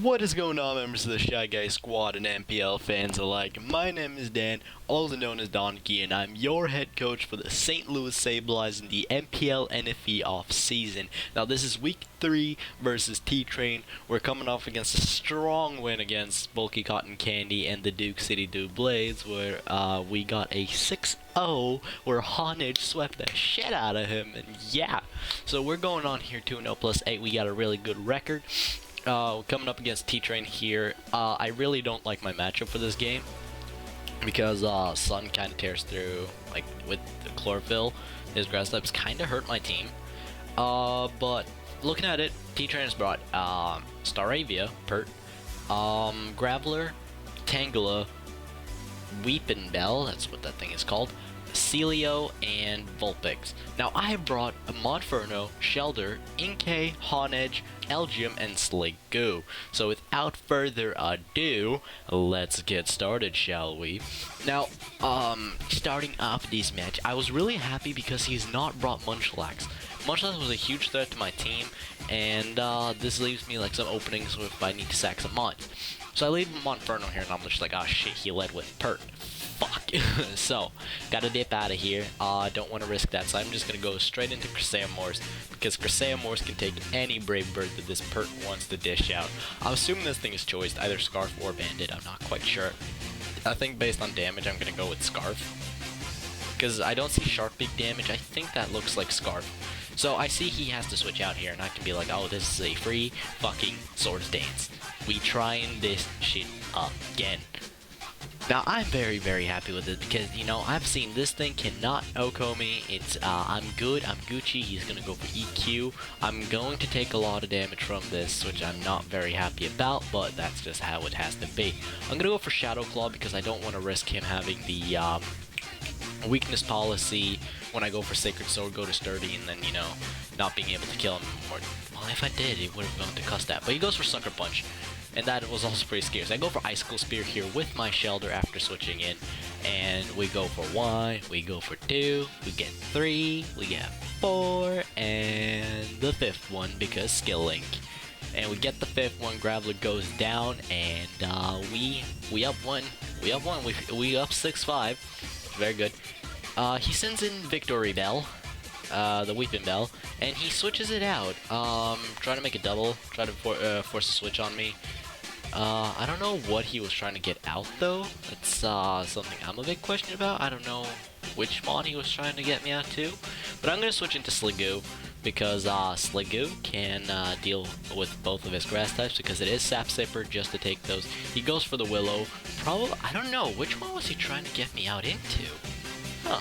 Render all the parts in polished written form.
What is going on, members of the Shy Guy Squad and MPL fans alike? My name is Dan, also known as Danekii, and I'm your head coach for the St. Louis Sableyes in the MPL NFE off-season. Now, this is week 3 versus T-TRA1N. We're coming off against a strong win against Bulky Cotton Candy and the Duke City Blades, where we got a 6-0, where Honage swept the shit out of him, and yeah. So we're going on here 2-0 plus 8. We got a really good record. Coming up against T-TRA1N here. I really don't like my matchup for this game because Sun kind of tears through, like with the chlorophyll. His grass types kind of hurt my team. But looking at it, T-TRA1N has brought Staravia, Pert, Graveler, Tangela, Weepin Bell, that's what that thing is called, Celio, and Vulpix. Now I have brought Monferno, Shelder, Inkay, Honage, Elgium, and Sliggoo. So without further ado, let's get started, shall we? Now, starting off this match, I was really happy because he's not brought Munchlax. Munchlax was a huge threat to my team, and this leaves me like some openings if I need to sack some mons. So I leave Monferno here, and I'm just like, oh shit, he led with Pert. Fuck. So, gotta dip out of here. Don't want to risk that, so I'm just gonna go straight into Chrysaomorphs, because Chrysaomorphs can take any brave bird that this Pert wants to dish out. I'm assuming this thing is choiced, either Scarf or Bandit, I'm not quite sure. I think based on damage, I'm gonna go with Scarf, because I don't see Shark Beak damage. I think that looks like Scarf. So I see he has to switch out here, and I can be like, oh, this is a free fucking Swords Dance. We trying this shit again. Now, I'm very, very happy with it because, you know, I've seen this thing cannot OHKO me. It's, I'm good, I'm Gucci, he's gonna go for EQ. I'm going to take a lot of damage from this, which I'm not very happy about, but that's just how it has to be. I'm gonna go for Shadow Claw because I don't want to risk him having the, weakness policy when I go for Sacred Sword, go to Sturdy, and then, you know, not being able to kill him more. Well, if I did, it would have gone to cuss that. But he goes for Sucker Punch, and that was also pretty scary. So I go for Icicle Spear here with my Shelder after switching in, and we go for 1, we go for 2, we get 3, we get 4, and the 5th one because Skill Link. And we get the 5th one, Graveler goes down, and we up 1, we up 6-5. Very good. He sends in Victory Bell, the Weepin Bell, and he switches it out. Trying to make a double, try to force a switch on me. I don't know what he was trying to get out though. That's something I'm a big question about. I don't know which mod he was trying to get me out to, but I'm gonna switch into Sliggoo because Sliggoo can deal with both of his grass types because it is Sap Sipper just to take those. He goes for the Willow. Probably, I don't know, which one was he trying to get me out into? Huh.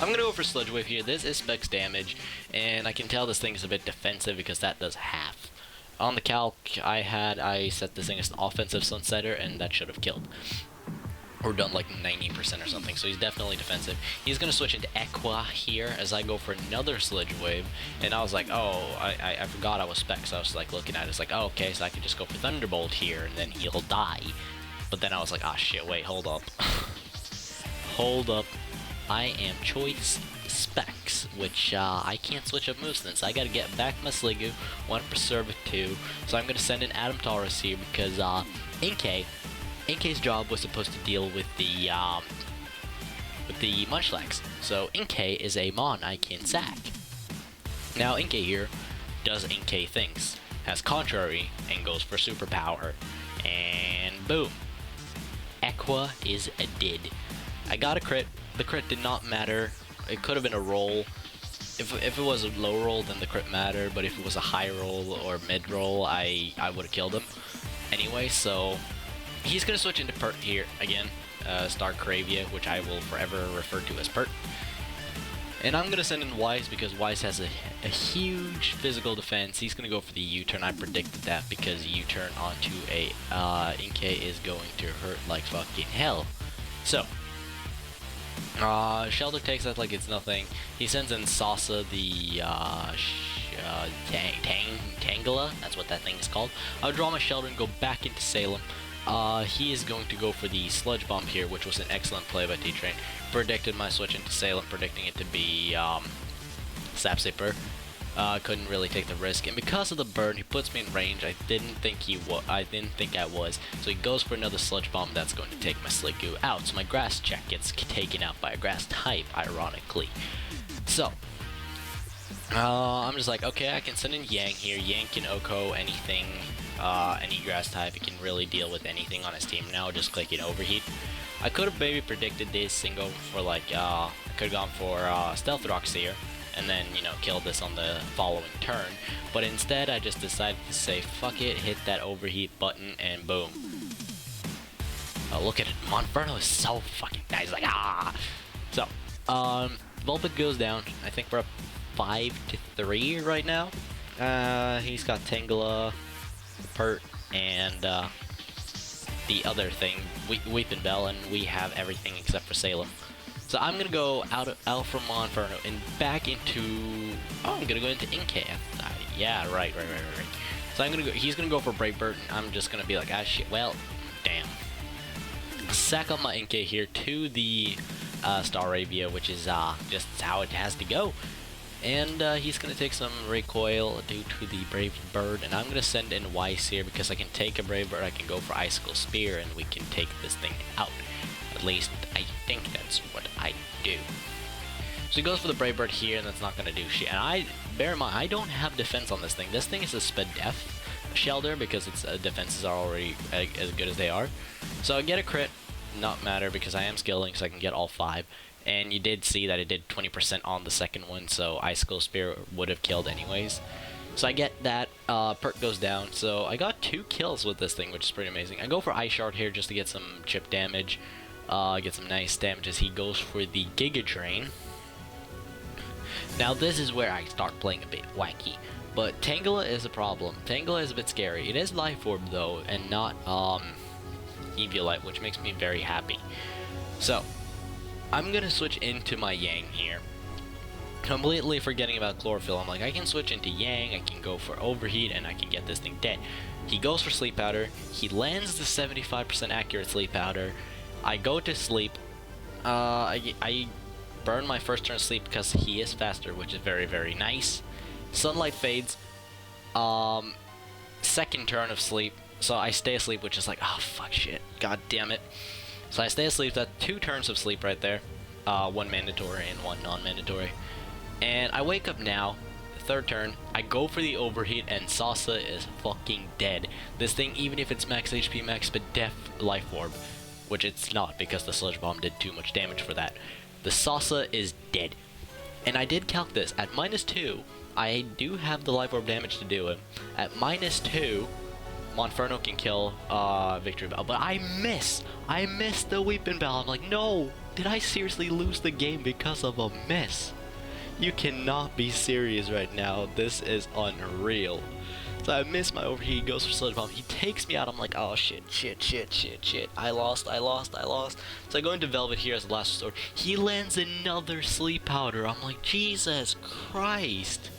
I'm gonna go for Sludge Wave here. This is specs damage, and I can tell this thing is a bit defensive because that does half. On the calc I set this thing as an offensive Sunsetter, and that should have killed. Or done like 90% or something, so he's definitely defensive. He's gonna switch into Equa here as I go for another Sludge Wave, and I was like, oh, I forgot I was specs. So I was like looking at it, it's like, oh, okay, so I can just go for Thunderbolt here, and then he'll die. But then I was like, ah, shit, wait, hold up. Hold up. I am choice specs, which I can't switch up moves since I gotta get back my Sliggoo, want to preserve it too. So I'm gonna send in Adam Taurus here because Inkay's job was supposed to deal with the Munchlax. So Inkay is a mon I can sack. Now Inkay here does Inkay things, has contrary, and goes for superpower, and boom, Equa is a did. I got a crit. The crit did not matter. It could have been a roll. If it was a low roll, then the crit mattered, but if it was a high roll or mid roll, I would have killed him. Anyway, so he's going to switch into Pert here again, Star Caravia, which I will forever refer to as Pert. And I'm going to send in Wise because Wise has a huge physical defense. He's going to go for the U-turn. I predicted that because U-turn onto a Inkay is going to hurt like fucking hell. So, Shelter takes that like it's nothing. He sends in Sasa, the Tangela, that's what that thing is called. I'll draw my Shelter and go back into Salem. He is going to go for the Sludge Bomb here, which was an excellent play by T-TRA1N. Predicted my switch into Salem, predicting it to be Sap Sipper. Couldn't really take the risk, and because of the burn, he puts me in range. I didn't think I was. So he goes for another sludge bomb. That's going to take my Sliggoo out. So my grass check gets taken out by a grass type, ironically. So I'm just like, okay, I can send in Yang here. Yang can Oko anything, any grass type. It can really deal with anything on his team. Now just clicking Overheat. I could have maybe predicted this and go for like, I could have gone for Stealth Rocks here, and then, you know, kill this on the following turn. But instead, I just decided to say, fuck it, hit that Overheat button, and boom. Oh, look at it. Monferno is so fucking nice. Like, ah! So, Vulpix goes down. I think we're up 5-3 right now. He's got Tangela, Pert, and the other thing, Weepin' Bell, and we have everything except for Salem. So I'm gonna go out from Monferno and back into. Oh, I'm gonna go into Inkay. Yeah, right. So I'm gonna go. He's gonna go for Brave Bird. And I'm just gonna be like, ah, shit. Well, damn. Sack up my Inkay here to the Staravia, which is just how it has to go. And he's gonna take some recoil due to the Brave Bird, and I'm gonna send in Weiss here because I can take a Brave Bird. I can go for Icicle Spear, and we can take this thing out. At least, I think that's what I do. So he goes for the Brave Bird here, and that's not going to do shit. And bear in mind, I don't have defense on this thing. This thing is a Spadef Shelter because its defenses are already as good as they are. So I get a crit, not matter because I am skilling, so I can get all 5. And you did see that it did 20% on the second one, so Icicle Spear would have killed anyways. So I get that, Perk goes down, so I got 2 kills with this thing, which is pretty amazing. I go for Ice Shard here just to get some chip damage. Get some nice damages. He goes for the Giga Drain. Now this is where I start playing a bit wacky, but Tangela is a problem. Tangela is a bit scary. It is Life Orb though, and not Eviolite, which makes me very happy. So I'm gonna switch into my Yang here, completely forgetting about Chlorophyll. I'm like, I can switch into Yang, I can go for Overheat, and I can get this thing dead. He goes for Sleep Powder. He lands the 75% accurate Sleep Powder. I go to sleep. I burn my first turn of sleep because he is faster, which is very, very nice. Sunlight fades. Second turn of sleep. So I stay asleep, which is like, oh, fuck shit. God damn it. So I stay asleep. That's 2 turns of sleep right there. 1 mandatory and 1 non-mandatory. And I wake up now. Third turn. I go for the Overheat, and Sasa is fucking dead. This thing, even if it's max HP, max Spadef Life Orb, which it's not because the Sludge Bomb did too much damage for that. The Sasa is dead. And I did calc this. At -2, I do have the Life Orb damage to do it. At -2, Monferno can kill Victory Bell. But I miss the Weepin' Bell. I'm like, no! Did I seriously lose the game because of a miss? You cannot be serious right now. This is unreal. So I miss my Overheat. He goes for Sludge Bomb. He takes me out. I'm like, oh shit. I lost. So I go into Velvet here as the last resort. He lands another Sleep Powder. I'm like, Jesus Christ.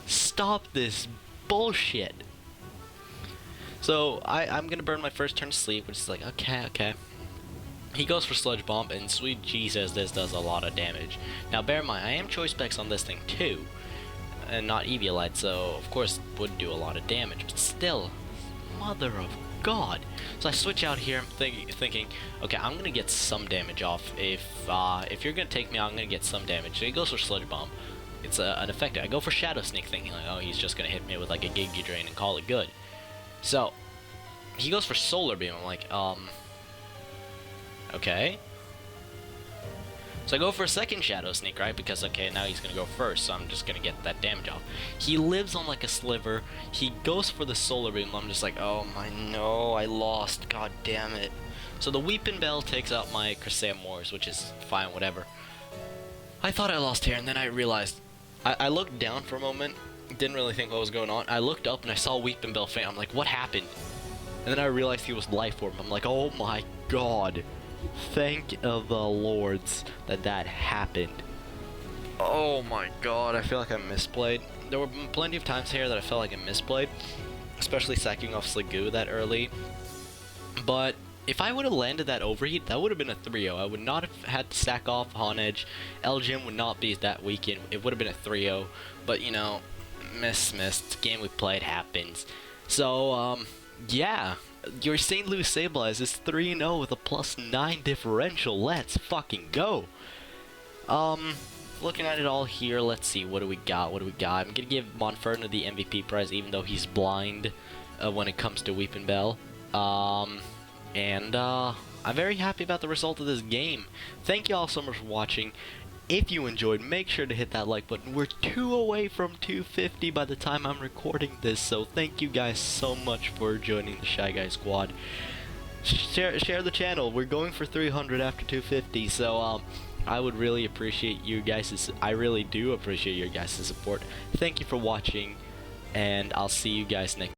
Stop this bullshit. So I'm gonna burn my first turn of sleep, which is like, okay. He goes for Sludge Bomb, and sweet Jesus, this does a lot of damage. Now bear in mind, I am Choice Specs on this thing too, and not Eviolite, so of course would do a lot of damage, but still, mother of God. So I switch out here. I'm thinking, okay, I'm gonna get some damage off. If you're gonna take me out, I'm gonna get some damage. So he goes for Sludge Bomb. It's an effective. I go for Shadow Sneak, thinking like, oh, he's just gonna hit me with like a Giga Drain and call it good. So he goes for Solar Beam. I'm like, okay. So I go for a second Shadow Sneak, right? Because, okay, now he's going to go first, so I'm just going to get that damage off. He lives on like a sliver. He goes for the Solar Beam. I'm just like, oh my, no, I lost. God damn it. So the Weepin' Bell takes out my Chrysamours, which is fine, whatever. I thought I lost here, and then I realized. I looked down for a moment, didn't really think what was going on. I looked up, and I saw Weepin' Bell faint. I'm like, what happened? And then I realized he was Life Orb. I'm like, oh my God. Thank the lords that happened. Oh my God, I feel like I misplayed. There were plenty of times here that I felt like I misplayed, especially sacking off Sliggoo that early. But if I would have landed that Overheat, that would have been a 3-0. I would not have had to sack off On Edge. Elgin would not be that weakened. It would have been a 3-0. But, you know, Missed. Game we played happens. So, yeah. Your St. Louis Sableyes is 3-0 with a +9 differential. Let's fucking go. Looking at it all here, let's see, what do we got? I'm gonna give Monferno the MVP prize, even though he's blind when it comes to Weeping Bell. I'm very happy about the result of this game. Thank you all so much for watching. If you enjoyed, make sure to hit that like button. We're 2 away from 250 by the time I'm recording this, so thank you guys so much for joining the Shy Guy Squad. Share the channel. We're going for 300 after 250, so I would really appreciate you guys'. I really do appreciate your guys' support. Thank you for watching, and I'll see you guys next.